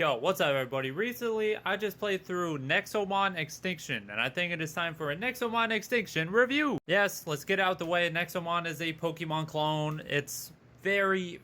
Yo, what's up everybody? Recently, I just played through Nexomon Extinction, and I think it is time for a Nexomon Extinction review! Yes, let's get out the way. Nexomon is a Pokemon clone. It's very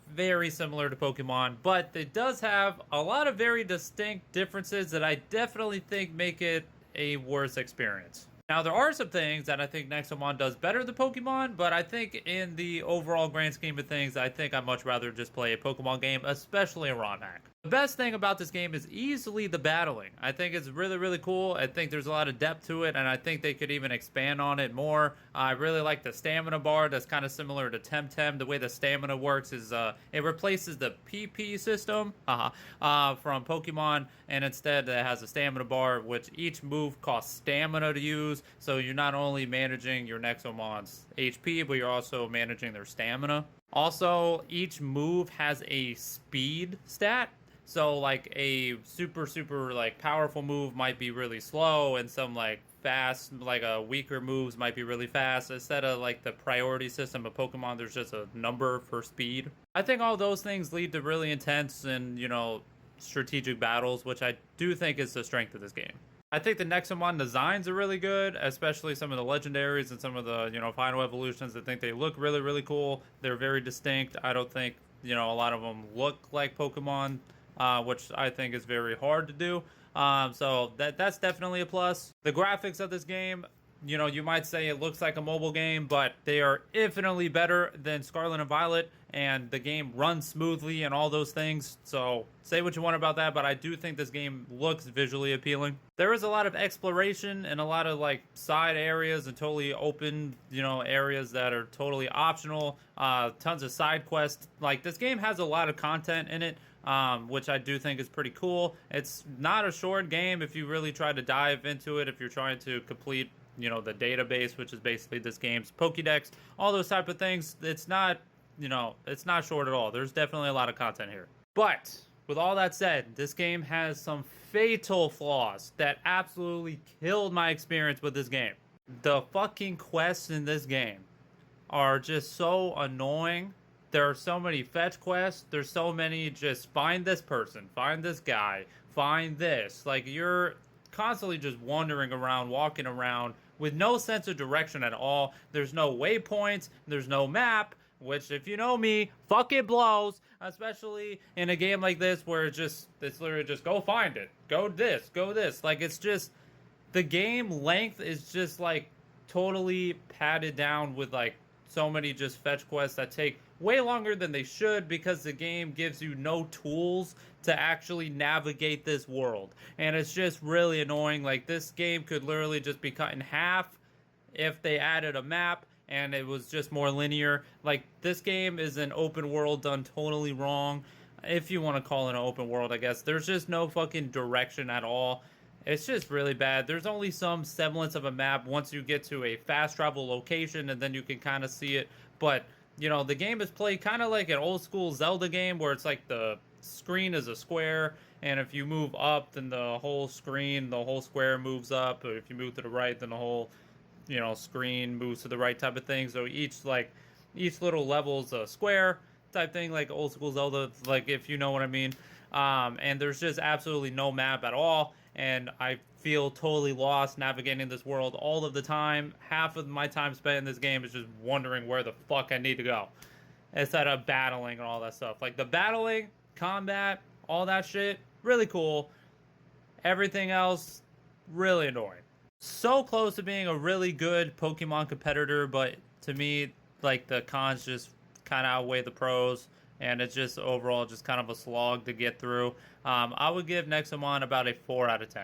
similar to Pokemon, but it does have a lot of very distinct differences that I definitely think make it a worse experience. Now, there are some things that I think Nexomon does better than Pokemon, but I think in the overall grand scheme of things, I think I'd much rather just play a Pokemon game, especially a ROM hack. The best thing about this game is easily the battling. I think it's really cool. I think there's a lot of depth to it, and I think they could even expand on it more. I really like the stamina bar. That's kind of similar to Temtem. The way the stamina works is it replaces the PP system from Pokemon, and instead it has a stamina bar, which each move costs stamina to use. So you're not only managing your Nexomon's HP, but you're also managing their stamina. Also, each move has a speed stat. So like a super like powerful move might be really slow, and some like fast, like weaker moves might be really fast. Instead of like the priority system of Pokemon, there's just a number for speed. I think all those things lead to really intense and, strategic battles, which I do think is the strength of this game. I think the Nexomon designs are really good, especially some of the legendaries and some of the, final evolutions. I think they look really cool. They're very distinct. I don't think, a lot of them look like Pokemon, which I think is very hard to do. So that's definitely a plus. The graphics of this game, you might say it looks like a mobile game, but they are infinitely better than Scarlet and Violet, and the game runs smoothly and all those things. So say what you want about that, but I do think this game looks visually appealing. There is a lot of exploration and a lot of like side areas and totally open, areas that are totally optional. Tons of side quests. Like, this game has a lot of content in it, which I do think is pretty cool. It's not a short game if you really try to dive into it, if you're trying to complete the database, which is basically this game's Pokédex, all those type of things. It's not, it's not short at all. There's definitely a lot of content here. But with all that said, this game has some fatal flaws that absolutely killed my experience with this game. The fucking quests in this game are just so annoying. There are so many fetch quests. There's so many just find this person, find this guy, find this. Like, you're constantly just wandering around, walking around with no sense of direction at all. There's no waypoints. There's no map, which, if you know me, fucking blows, especially in a game like this where it's literally just go find it, go this. Like, it's just, the game length is just like totally padded down with like so many just fetch quests that take way longer than they should, because the game gives you no tools to actually navigate this world. And it's just really annoying. Like, this game could literally just be cut in half if they added a map and it was just more linear. Like, this game is an open world done totally wrong, if you want to call it an open world, I guess. There's just no fucking direction at all. It's just really bad. There's only some semblance of a map once you get to a fast travel location, and then you can kind of see it. But, the game is played kind of like an old school Zelda game, where it's like the screen is a square, and if you move up, then the whole square moves up. Or if you move to the right, then the whole, screen moves to the right, type of thing. So each little level's a square type thing, like old school Zelda, like, if you know what I mean. And there's just absolutely no map at all. And I feel totally lost navigating this world all of the time. Half of my time spent in this game is just wondering where the fuck I need to go, instead of battling and all that stuff. Like, the battling, combat, all that shit, really cool. Everything else, really annoying. So close to being a really good Pokemon competitor, but to me, like, the cons just kind of outweigh the pros. And it's just overall just kind of a slog to get through. I would give Nexomon about a 4 out of 10.